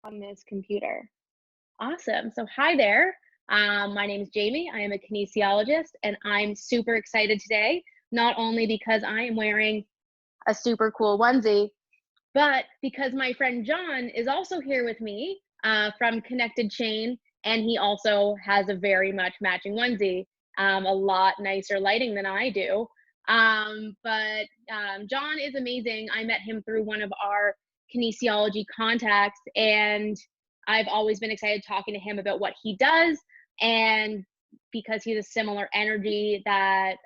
On this computer. Awesome. So, hi there. My name is Jamie. I am a kinesiologist, and I'm super excited today, not only because I am wearing a super cool onesie, but because my friend John is also here with me from Kinnected Chain, and he also has a very much matching onesie, a lot nicer lighting than I do. But John is amazing. I met him through one of our kinesiology contacts, and I've always been excited talking to him about what he does, and because he's a similar energy that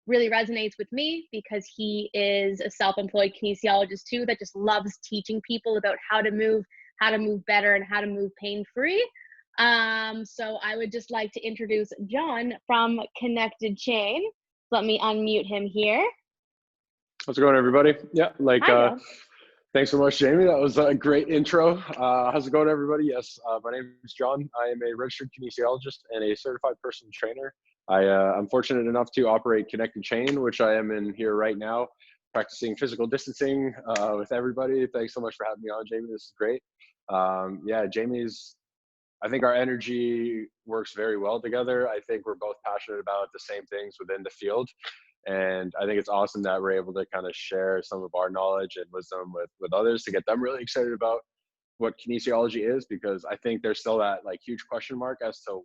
really resonates with me, because he is a self-employed kinesiologist too that just loves teaching people about how to move better and how to move pain-free. So I would just like to introduce John from Kinnected Chain. Let me unmute him here. How's it going, everybody? Hi, John. Thanks so much, Jamie. That was a great intro. How's it going, everybody? Yes, my name is John. I am a registered kinesiologist and a certified personal trainer. I'm fortunate enough to operate Kinnected Chain, which I am in here right now, practicing physical distancing with everybody. Thanks so much for having me on, Jamie. This is great. I think our energy works very well together. I think we're both passionate about the same things within the field. And I think it's awesome that we're able to kind of share some of our knowledge and wisdom with others to get them really excited about what kinesiology is, because I think there's still that like huge question mark as to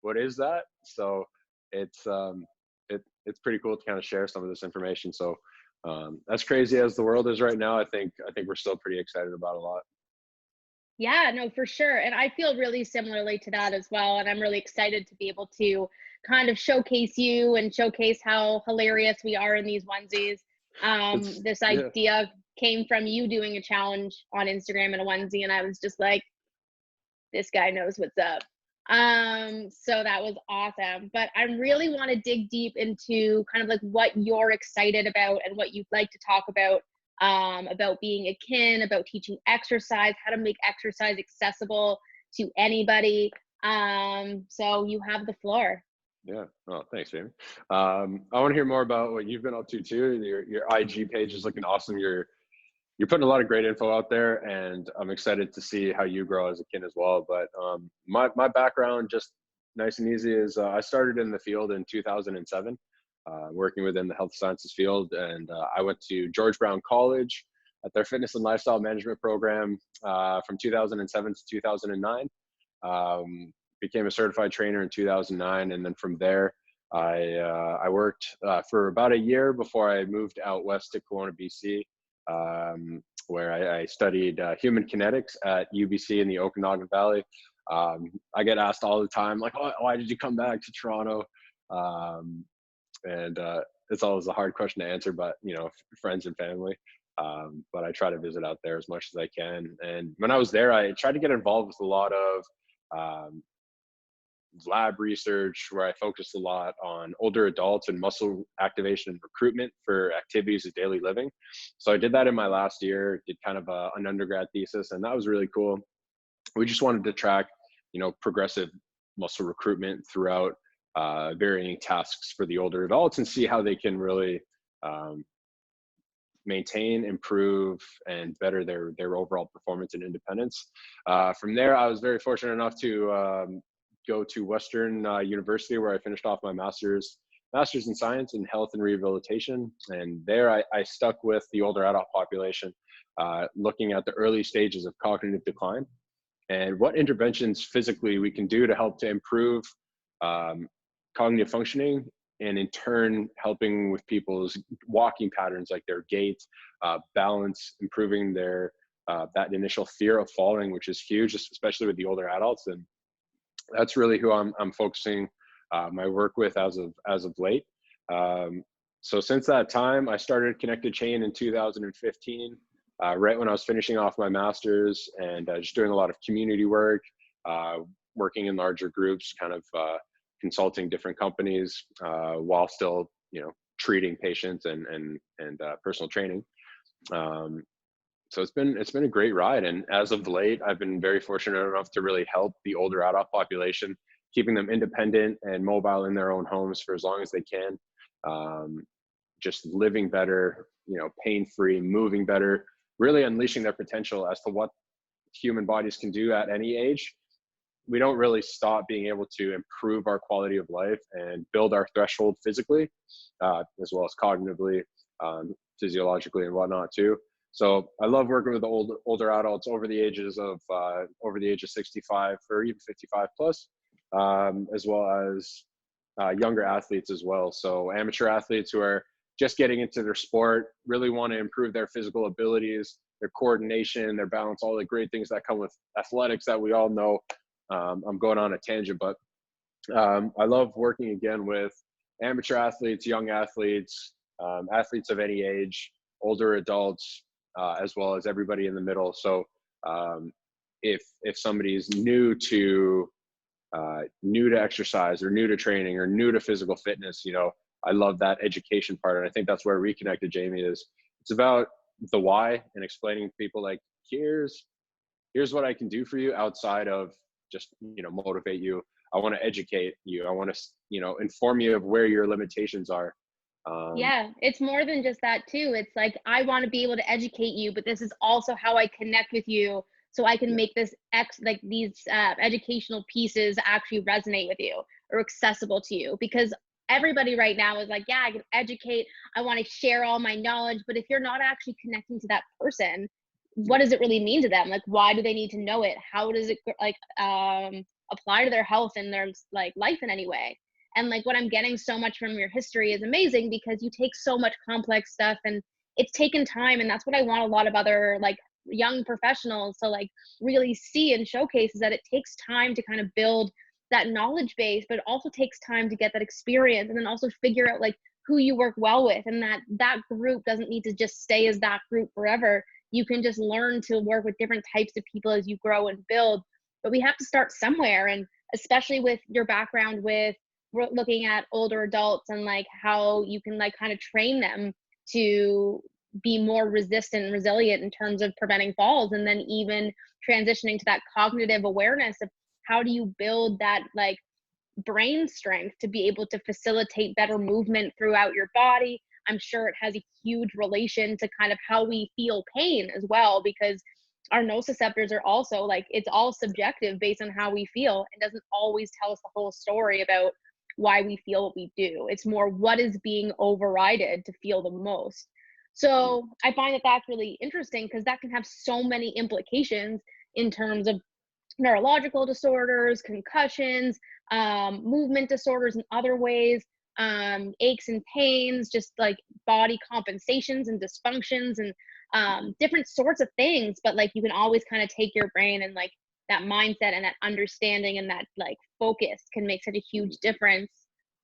what is that. So it's pretty cool to kind of share some of this information. So as crazy as the world is right now, I think we're still pretty excited about a lot. Yeah, no, for sure. And I feel really similarly to that as well. And I'm really excited to be able to kind of showcase you and showcase how hilarious we are in these onesies. It's This yeah. idea came from you doing a challenge on Instagram in a onesie, and I was just like, this guy knows what's up. So that was awesome. But I really want to dig deep into kind of like what you're excited about and what you'd like to talk about being a kin, about teaching exercise, how to make exercise accessible to anybody. So you have the floor. Yeah. Oh, thanks, Jamie. I want to hear more about what you've been up to too. Your IG page is looking awesome. You're putting a lot of great info out there, and I'm excited to see how you grow as a kin as well. But my background, just nice and easy, is I started in the field in 2007, working within the health sciences field, and I went to George Brown College at their fitness and lifestyle management program from 2007 to 2009. Became a certified trainer in 2009, and then from there, I worked for about a year before I moved out west to Kelowna, BC, where I studied human kinetics at UBC in the Okanagan Valley. I get asked all the time, like, why did you come back to Toronto? And it's always a hard question to answer, but friends and family. But I try to visit out there as much as I can. And when I was there, I tried to get involved with a lot of lab research, where I focused a lot on older adults and muscle activation and recruitment for activities of daily living. So I did that in my last year, did kind of an undergrad thesis, and that was really cool. We just wanted to track, progressive muscle recruitment throughout varying tasks for the older adults and see how they can really maintain, improve, and better their overall performance and independence. From there, I was very fortunate enough to go to Western University, where I finished off my master's in science in health and rehabilitation. And there I stuck with the older adult population, looking at the early stages of cognitive decline and what interventions physically we can do to help to improve cognitive functioning, and in turn helping with people's walking patterns, like their gait, balance, improving their that initial fear of falling, which is huge, especially with the older adults. And that's really who I'm focusing my work with as of late. So since that time, I started Kinnected Chain in 2015, right when I was finishing off my master's, and just doing a lot of community work, working in larger groups, kind of consulting different companies while still, treating patients and personal training. So it's been a great ride, and as of late, I've been very fortunate enough to really help the older adult population, keeping them independent and mobile in their own homes for as long as they can, just living better, pain-free, moving better, really unleashing their potential as to what human bodies can do at any age, we don't really stop being able to improve our quality of life and build our threshold physically, as well as cognitively, physiologically, and whatnot too. So I love working with the older adults over the ages of 65 or even 55 plus, as well as younger athletes as well. So amateur athletes who are just getting into their sport, really want to improve their physical abilities, their coordination, their balance, all the great things that come with athletics that we all know. I'm going on a tangent, but I love working again with amateur athletes, young athletes, athletes of any age, older adults, as well as everybody in the middle. So if somebody's new to exercise or new to training or new to physical fitness, you know, I love that education part. And I think that's where Reconnected, Jamie, is. It's about the why and explaining to people like, here's what I can do for you outside of just, you know, motivate you. I want to educate you. I want to, you know, inform you of where your limitations are. Yeah, it's more than just that too. It's like, I want to be able to educate you, but this is also how I connect with you, so I can Yeah. make this like these educational pieces actually resonate with you or accessible to you. Because everybody right now is like, yeah, I can educate, I want to share all my knowledge, but if you're not actually connecting to that person, what Yeah. does it really mean to them? Like, why do they need to know it? How does it like apply to their health and their like life in any way? And like, what I'm getting so much from your history is amazing, because you take so much complex stuff and it's taken time. And that's what I want a lot of other like young professionals to like really see and showcase, is that it takes time to kind of build that knowledge base, but it also takes time to get that experience, and then also figure out like who you work well with, and that group doesn't need to just stay as that group forever. You can just learn to work with different types of people as you grow and build. But we have to start somewhere. And especially with your background with, we're looking at older adults and like how you can like kind of train them to be more resistant and resilient in terms of preventing falls, and then even transitioning to that cognitive awareness of how do you build that like brain strength to be able to facilitate better movement throughout your body. I'm sure it has a huge relation to kind of how we feel pain as well, because our nociceptors are also like, it's all subjective based on how we feel. It doesn't always tell us the whole story about why we feel what we do. It's more what is being overridden to feel the most. So I find that that's really interesting, because that can have so many implications in terms of neurological disorders, concussions, movement disorders in other ways, aches and pains, just like body compensations and dysfunctions, and different sorts of things. But like, you can always kind of take your brain, and like that mindset and that understanding and that like focus can make such a huge difference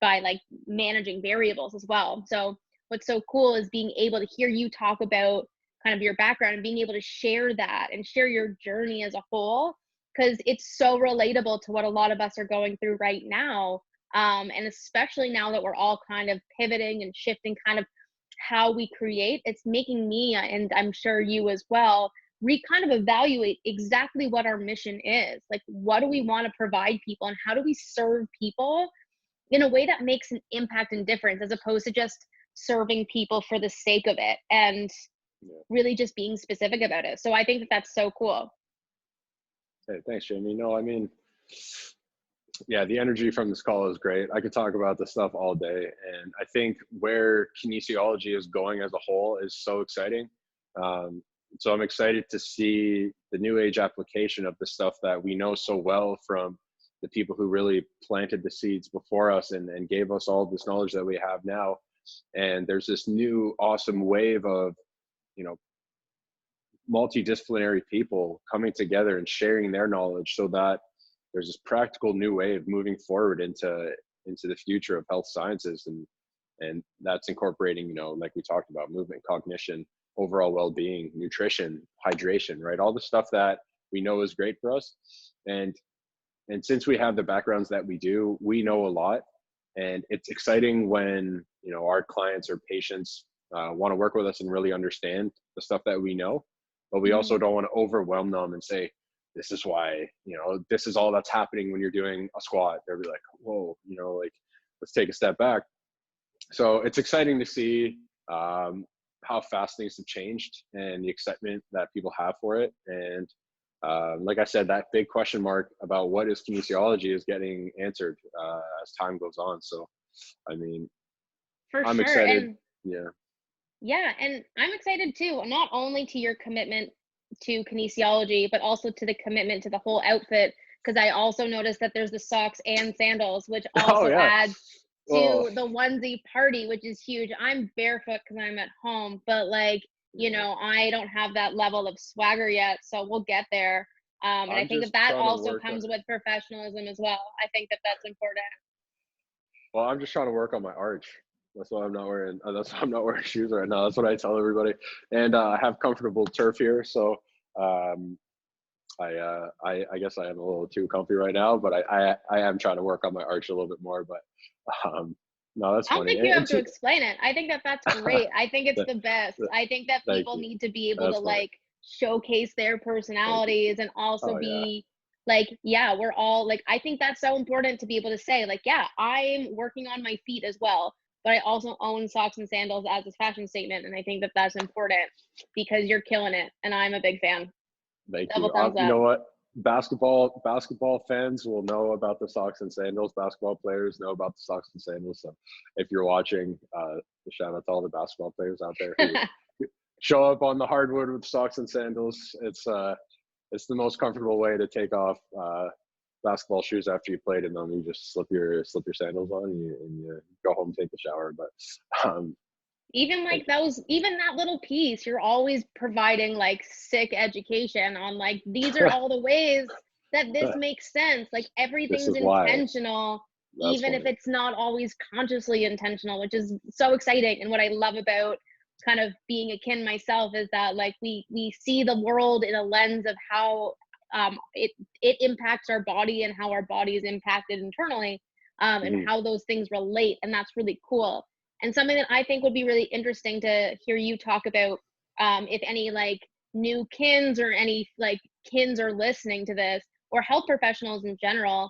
by like managing variables as well. So what's so cool is being able to hear you talk about kind of your background and being able to share that and share your journey as a whole, because it's so relatable to what a lot of us are going through right now. And especially now that we're all kind of pivoting and shifting kind of how we create, it's making me, and I'm sure you as well, kind of evaluate exactly what our mission is. Like, what do we want to provide people, and how do we serve people in a way that makes an impact and difference, as opposed to just serving people for the sake of it, and Yeah. really just being specific about it. So I think that that's so cool. Hey, thanks, Jamie. No, I mean, yeah, the energy from this call is great. I could talk about this stuff all day. And I think where kinesiology is going as a whole is so exciting. So I'm excited to see the new age application of the stuff that we know so well from the people who really planted the seeds before us and gave us all this knowledge that we have now. And there's this new awesome wave of, you know, multidisciplinary people coming together and sharing their knowledge, so that there's this practical new way of moving forward into the future of health sciences. And that's incorporating, you know, like we talked about, movement, cognition, overall well-being, nutrition, hydration, right? All the stuff that we know is great for us. And since we have the backgrounds that we do, we know a lot. And it's exciting when, you know, our clients or patients want to work with us and really understand the stuff that we know. But we also Mhm. don't want to overwhelm them and say, this is why, you know, this is all that's happening when you're doing a squat. They'll be like, whoa, you know, like, let's take a step back. So it's exciting to see how fast things have changed and the excitement that people have for it. And like I said, that big question mark about what is kinesiology is getting answered as time goes on. So, I mean, For I'm sure. excited. And Yeah. yeah, and I'm excited too, not only to your commitment to kinesiology, but also to the commitment to the whole outfit. Because I also noticed that there's the socks and sandals, which Oh also yeah. adds Well, to the onesie party, which is huge. I'm barefoot because I'm at home, but like, yeah. I don't have that level of swagger yet, so we'll get there. And I I'm think that just that trying to also work on comes it. with professionalism as well. I think that that's important. Well, I'm just trying to work on my arch. That's why I'm not wearing. That's why I'm not wearing shoes right now. That's what I tell everybody. And I have comfortable turf here, so um, I guess I am a little too comfy right now. But I am trying to work on my arch a little bit more. But um, no, that's I don't funny. think you And have to to, explain it. I think that that's great. I think it's th- the best. th- I think that thank people you. need to be able to That's funny. like showcase their Thank you. personalities and also Oh yeah. be like, yeah, we're all like, I think that's so important to be able to say, like, yeah, I'm working on my feet as well, but I also own socks and sandals as a fashion statement. And I think that that's important because you're killing it. And I'm a big fan. Thank Double you. thumbs You up. know what? Basketball fans will know about the socks and sandals. Basketball players know about the socks and sandals. So if you're watching, shout out to all the basketball players out there who show up on the hardwood with socks and sandals. It's the most comfortable way to take off basketball shoes after you played in them. You just slip your sandals on and you go home, take a shower. But Even like those, even that little piece, you're always providing like sick education on like, these are all the ways that this makes sense. Like this everything's is why. intentional, That's even if funny. it's not always consciously intentional, which is so exciting. And what I love about kind of being a kin myself is that like we see the world in a lens of how it impacts our body and how our body is impacted internally, and Mhm. how those things relate, and that's really cool. And something that I think would be really interesting to hear you talk about, if any like new kins or any like kins are listening to this, or health professionals in general,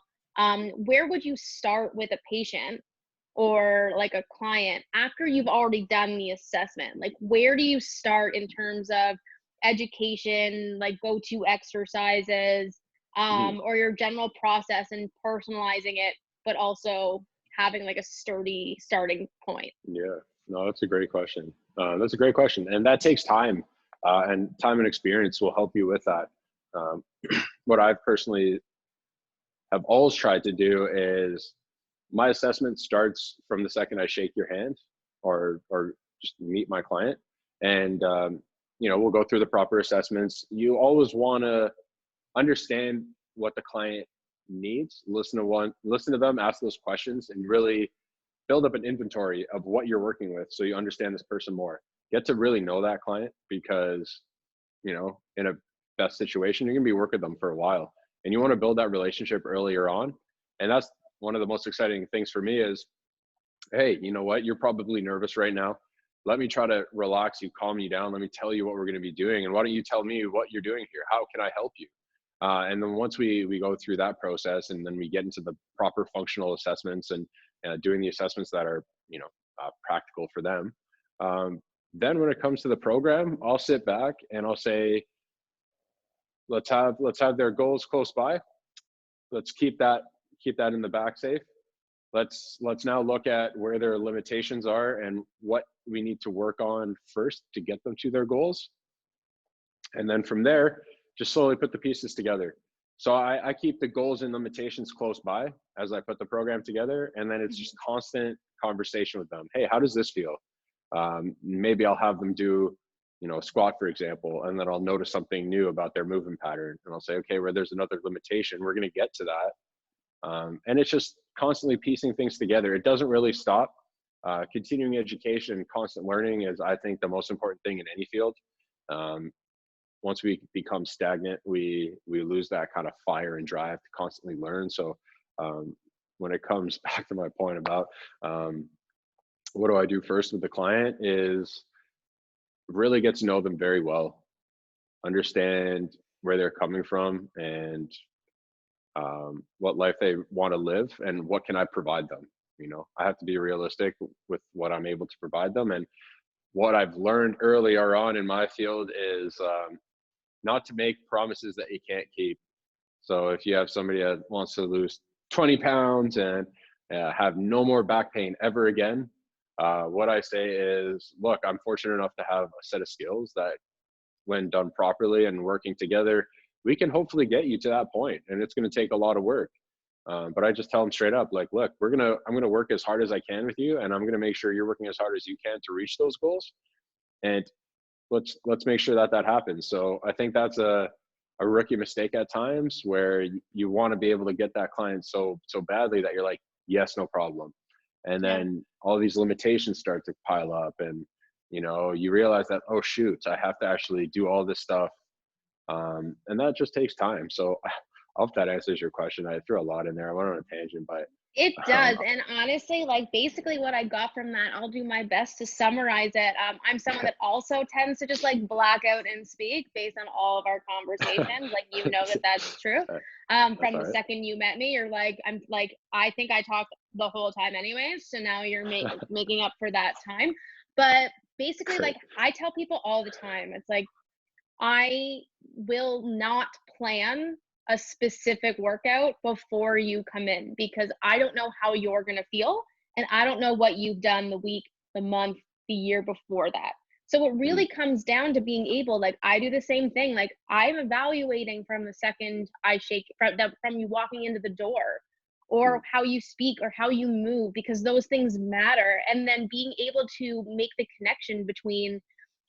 where would you start with a patient or like a client after you've already done the assessment? Like, where do you start in terms of education, like go to exercises, Mhm. or your general process and personalizing it, but also having like a sturdy starting point? Yeah, no, that's a great question. That's a great question, and that takes time, and time and experience will help you with that. Um, what I've personally have always tried to do is my assessment starts from the second I shake your hand or just meet my client, and we'll go through the proper assessments. You always want to understand what the client needs, listen to them, ask those questions, and really build up an inventory of what you're working with so you understand this person more. Get to really know that client because, in a best situation, you're going to be working with them for a while and you want to build that relationship earlier on. And that's one of the most exciting things for me is, hey, you know what? You're probably nervous right now. Let me try to relax you, calm you down. Let me tell you what we're going to be doing. And why don't you tell me what you're doing here? How can I help you? And then once we go through that process and then we get into the proper functional assessments and doing the assessments that are practical for them, then when it comes to the program, I'll sit back and I'll say, let's have their goals close by. Let's keep that in the back safe. Let's now look at where their limitations are and what we need to work on first to get them to their goals, and then from there just slowly put the pieces together. So I keep the goals and limitations close by as I put the program together, and then it's just constant conversation with them. Hey, how does this feel? Maybe I'll have them do a squat, for example, and then I'll notice something new about their movement pattern, and I'll say, okay, where there's another limitation, we're going to get to that. And it's just constantly piecing things together. It doesn't really stop. Continuing education, constant learning is, I think, the most important thing in any field. Um, Once we become stagnant, we lose that kind of fire and drive to constantly learn. So um, when it comes back to my point about what do I do first with the client is really get to know them very well, understand where they're coming from and what life they want to live and what can I provide them. I have to be realistic with what I'm able to provide them. And what I've learned earlier on in my field is not to make promises that you can't keep. So if you have somebody that wants to lose 20 pounds and have no more back pain ever again, what I say is, look, I'm fortunate enough to have a set of skills that, when done properly and working together, we can hopefully get you to that point. And it's going to take a lot of work. But I just tell them straight up, like, look, I'm going to work as hard as I can with you, and I'm going to make sure you're working as hard as you can to reach those goals. And let's make sure that happens. So I think that's a rookie mistake at times, where you want to be able to get that client so badly that you're like, yes, no problem. And then all these limitations start to pile up, and you realize that, oh shoot, I have to actually do all this stuff. And that just takes time. So I hope that answers your question. I threw a lot in there. I went on a tangent, but It does. And honestly, like basically what I got from that, I'll do my best to summarize it. I'm someone that also tends to just like black out and speak based on all of our conversations. Like, that's true. From all the right. second you met me, you're like, I think I talk the whole time anyways. So now you're making up for that time. But basically, Great. like I tell people all the time, it's like, I will not plan a specific workout before you come in, because I don't know how you're going to feel, and I don't know what you've done the week, the month, the year before that. So it really comes down to being able, like I do the same thing. Like I'm evaluating from the second I shake, from you walking into the door, or how you speak or how you move, because those things matter. And then being able to make the connection between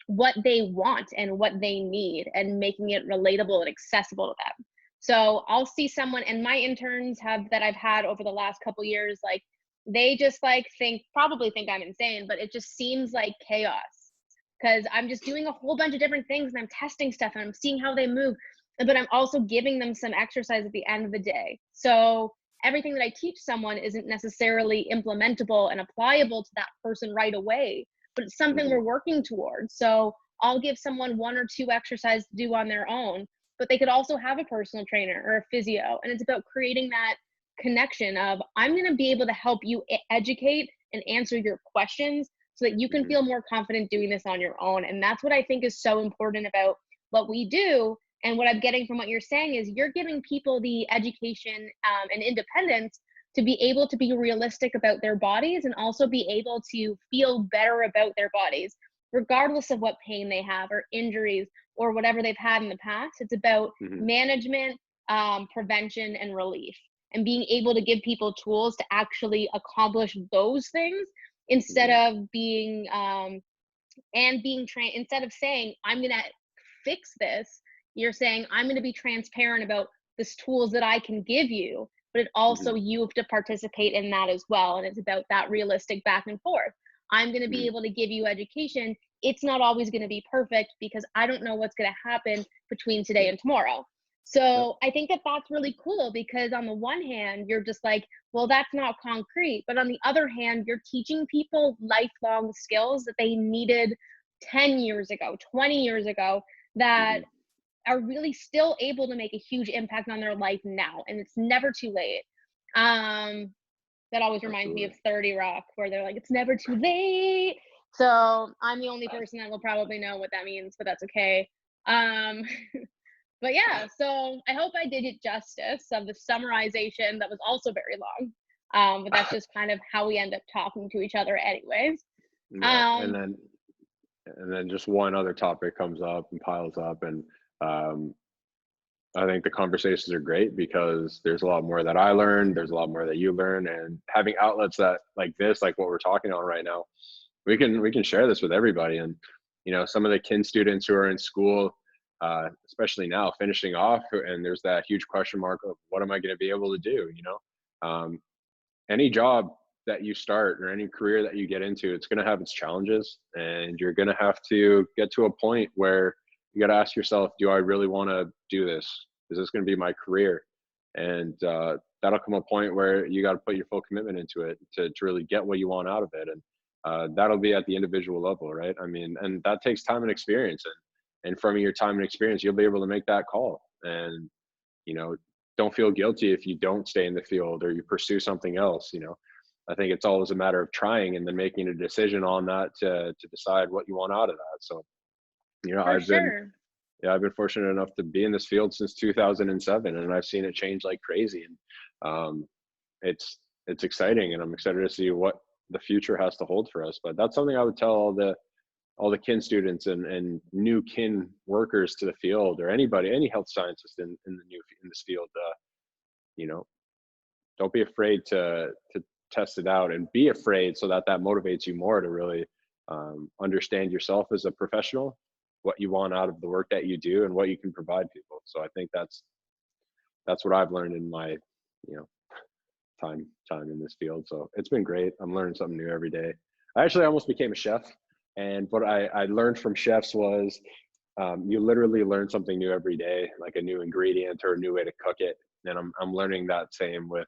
what they want and what they need, and making it relatable and accessible to them. So I'll see someone, and my interns that I've had over the last couple years, like they just like probably think I'm insane, but it just seems like chaos, because I'm just doing a whole bunch of different things, and I'm testing stuff, and I'm seeing how they move, but I'm also giving them some exercise at the end of the day. So everything that I teach someone isn't necessarily implementable and applicable to that person right away, but it's something we're working towards. So I'll give someone 1 or 2 exercises to do on their own, but they could also have a personal trainer or a physio. And it's about creating that connection of, I'm going to be able to help you educate and answer your questions so that you can feel more confident doing this on your own. And that's what I think is so important about what we do. And what I'm getting from what you're saying is you're giving people the education and independence to be able to be realistic about their bodies, and also be able to feel better about their bodies, regardless of what pain they have or injuries or whatever they've had in the past. It's about management, prevention, and relief, and being able to give people tools to actually accomplish those things, instead of being trained. Instead of saying, I'm going to fix this, you're saying, I'm going to be transparent about the tools that I can give you, but it also, you have to participate in that as well. And it's about that realistic back and forth. I'm going to be able to give you education. It's not always going to be perfect, because I don't know what's going to happen between today and tomorrow. So I think that that's really cool, because on the one hand, you're just like, well, that's not concrete. But on the other hand, you're teaching people lifelong skills that they needed 10 years ago, 20 years ago, that are really still able to make a huge impact on their life now. And it's never too late. That always reminds me of 30 Rock, where they're like, it's never too late. So I'm the only person that will probably know what that means, but that's okay. But yeah, so I hope I did it justice of the summarization that was also very long. But that's just kind of how we end up talking to each other anyways. And then just one other topic comes up and piles up, and I think the conversations are great, because there's a lot more that I learned, there's a lot more that you learn, and having outlets that like this, like what we're talking on right now, we can share this with everybody. And some of the kin students who are in school, especially now finishing off, and there's that huge question mark of, what am I going to be able to do? Any job that you start, or any career that you get into, it's going to have its challenges, and you're going to have to get to a point where you got to ask yourself, do I really want to do this? Is this going to be my career? And that'll come a point where you got to put your full commitment into it to really get what you want out of it. And that'll be at the individual level, right? I mean, and that takes time and experience. And from your time and experience, you'll be able to make that call. And, don't feel guilty if you don't stay in the field or you pursue something else. I think it's always a matter of trying and then making a decision on that to decide what you want out of that. So, For I've been sure. yeah, I've been fortunate enough to be in this field since 2007, and I've seen it change like crazy. And it's exciting, and I'm excited to see what the future has to hold for us. But that's something I would tell all the kin students and new kin workers to the field, or anybody, any health scientist in this field. You know, don't be afraid to test it out, and be afraid so that motivates you more to really understand yourself as a professional, what you want out of the work that you do, and what you can provide people. So I think that's what I've learned in my, you know, time in this field. So it's been great. I'm learning something new every day. I actually almost became a chef, and what I learned from chefs was you literally learn something new every day, like a new ingredient or a new way to cook it. And I'm learning that same with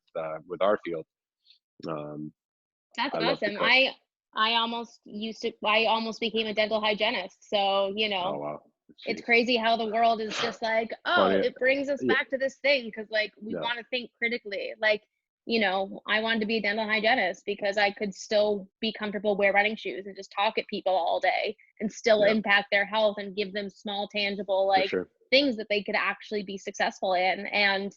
our field. That's I love to awesome. cook. I almost became a dental hygienist. So, Oh wow, it's jeez, crazy how the world is just like, oh, funny. it brings us Yeah, back to this thing because like we yeah, want to think critically. Like, I wanted to be a dental hygienist because I could still be comfortable wear running shoes and just talk at people all day and still yeah, impact their health and give them small, tangible for like sure. things that they could actually be successful in. And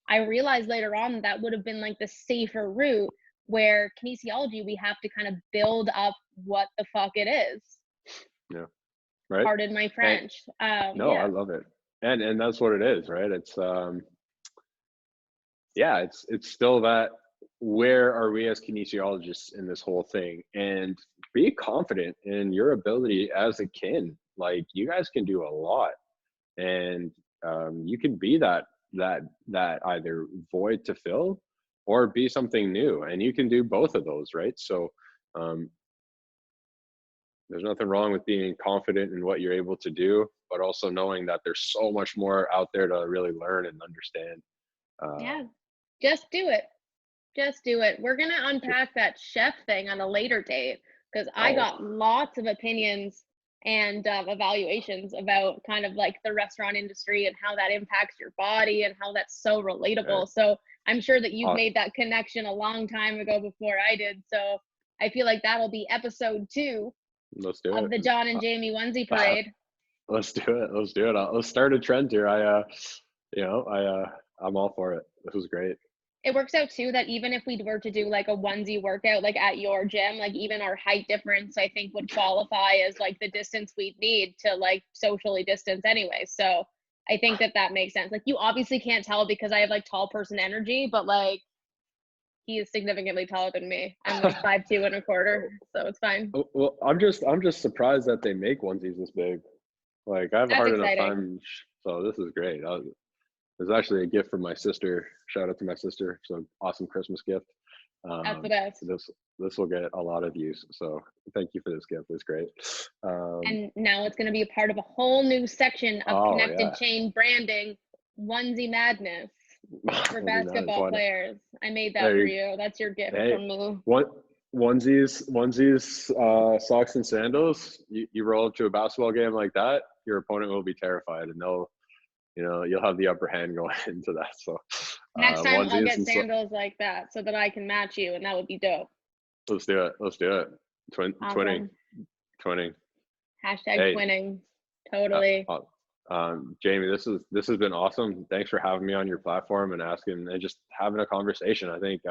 I realized later on that would have been like the safer route, where kinesiology, we have to kind of build up what the fuck it is. Yeah, right. Pardon my And French. no, I Yeah. love it. And that's what it is, right? It's yeah, it's still that, where are we as kinesiologists in this whole thing? And be confident in your ability as a kin. Like, you guys can do a lot, and you can be that either void to fill, or be something new, and you can do both of those, right? So um, there's nothing wrong with being confident in what you're able to do, but also knowing that there's so much more out there to really learn and understand. uh, Yeah. Just do it. Just do it. We're gonna ju- unpack that chef thing on a later date because I oh got lots of opinions and evaluations about kind of like the restaurant industry and how that impacts your body and how that's so yeah. relatable. So I'm sure that you've uh, made that connection a long time ago before I did. So I feel like that'll be episode 2 let's do of it. the John and Jamie onesie Uh, parade. let's do it. Let's do it. Let's start a trend here. You know, I'm all for it. This was great. It works out too that even if we were to do like a onesie workout like at your gym, like even our height difference I think would qualify as like the distance we'd need to like socially distance anyway. So I think that makes sense. Like, you obviously can't tell because I have like tall person energy, but like he is significantly taller than me. I'm like 5'2 1/4", so it's fine. Well, I'm just surprised that they make onesies this big. Like, I have a That's hard enough exciting. time. So this is great. It's actually a gift from my sister. Shout out to my sister. It's an awesome Christmas gift. That's the Um, best. this will get a lot of use. So thank you for this gift. It's great. Um, And now it's going to be a part of a whole new section of oh Kinnected yeah, Chain branding, onesie madness. For only man is basketball one. players. I made that There for you, you. That's your gift hey, from me. what onesies, socks and sandals. You roll up to a basketball game like that, your opponent will be terrified, and you'll have the upper hand going into that. So Next time I'll onesies get and so sandals like that so that I can match you, and that would be dope. let's do it. Let's do it. Twinning, Awesome. twinning. Hashtag Hey, twinning. uh, Totally. uh, Jamie, this has been awesome. Thanks for having me on your platform and asking and just having a conversation. I think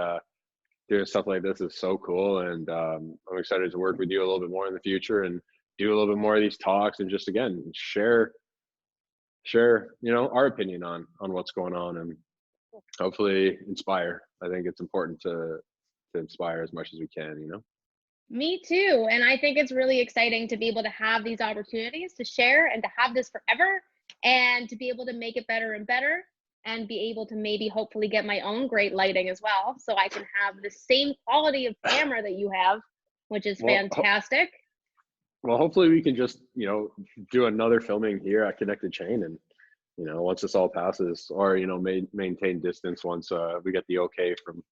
doing stuff like this is so cool, and I'm excited to work with you a little bit more in the future and do a little bit more of these talks, and just again share our opinion on what's going on, and hopefully inspire. I think it's important to inspire as much as we can. Me too. And I think it's really exciting to be able to have these opportunities to share and to have this forever and to be able to make it better and better and be able to maybe hopefully get my own great lighting as well so I can have the same quality of camera that you have, which is well fantastic. well, hopefully we can just do another filming here at Kinnected Chain, and once this all passes, or maintain distance once we get the okay from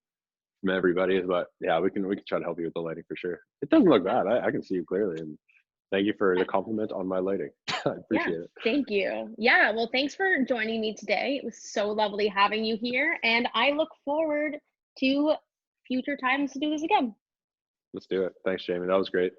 everybody. But yeah, we can try to help you with the lighting for sure. It doesn't look bad. I can see you clearly, and thank you for the compliment on my lighting. I Yeah, appreciate it. thank you. Yeah, well, thanks for joining me today. It was so lovely having you here, and I look forward to future times to do this again. Let's do it. Thanks, Jamie. That was great.